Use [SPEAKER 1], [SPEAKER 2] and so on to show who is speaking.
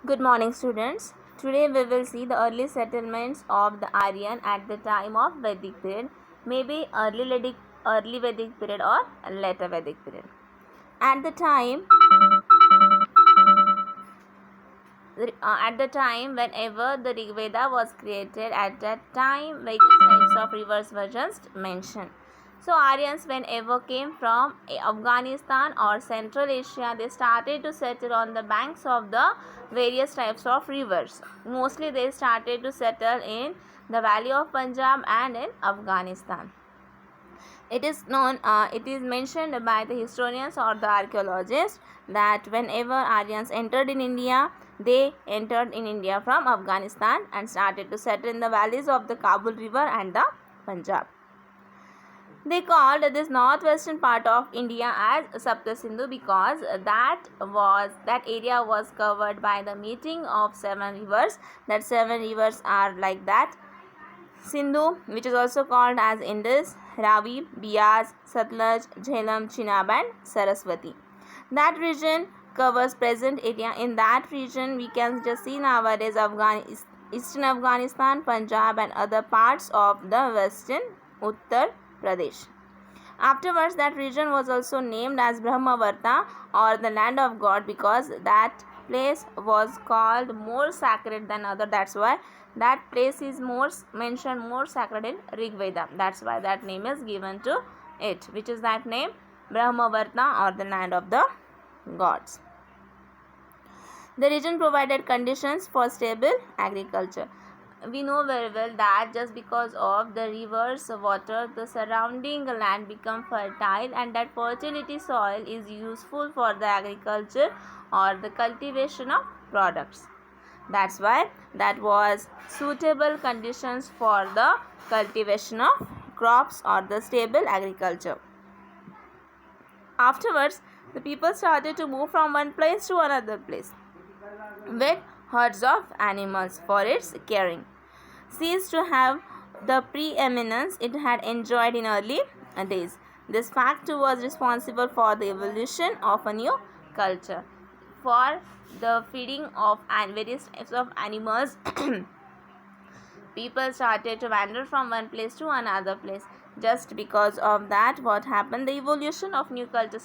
[SPEAKER 1] Good morning, students. Today we will see the early settlements of the Aryan at the time of Vedic period, maybe early Vedic period or later Vedic period. At the time, whenever the Rig Veda was created, at that time various types of rivers were just mentioned. So Aryans, whenever came from Afghanistan or Central Asia, they started to settle on the banks of the various types of rivers. Mostly they started to settle in the valley of Punjab and in Afghanistan. It is mentioned by the historians or the archaeologists that whenever Aryans entered in India, they entered in India from Afghanistan and started to settle in the valleys of the Kabul River and the Punjab. They called this northwestern part of India as Sapta Sindhu because that area was covered by the meeting of 7 rivers. That 7 rivers are like that: Sindhu, which is also called as Indus, Ravi, Bias, Satluj, Jhelum, Chenab and Saraswati. That region covers present area. In that region we can just see nowadays Eastern Afghanistan, Punjab and other parts of the western Uttar Pradesh. Afterwards, that region was also named as Brahmavarta or the land of God because that place was called more sacred than other. That's why that place is mentioned more sacred in Rig Veda. That's why that name is given to it, which is that name Brahmavarta or the land of the gods. The region provided conditions for stable agriculture. We know very well that just because of the rivers water, the surrounding land become fertile, and that fertility soil is useful for the agriculture or the cultivation of products. That's why that was suitable conditions for the cultivation of crops or the stable agriculture. Afterwards, the people started to move from one place to another place with herds of animals for its caring. Ceased to have the preeminence it had enjoyed in early days. This factor was responsible for the evolution of a new culture. For the feeding of various types of animals, people started to wander from one place to another place. Just because of that, what happened? The evolution of new culture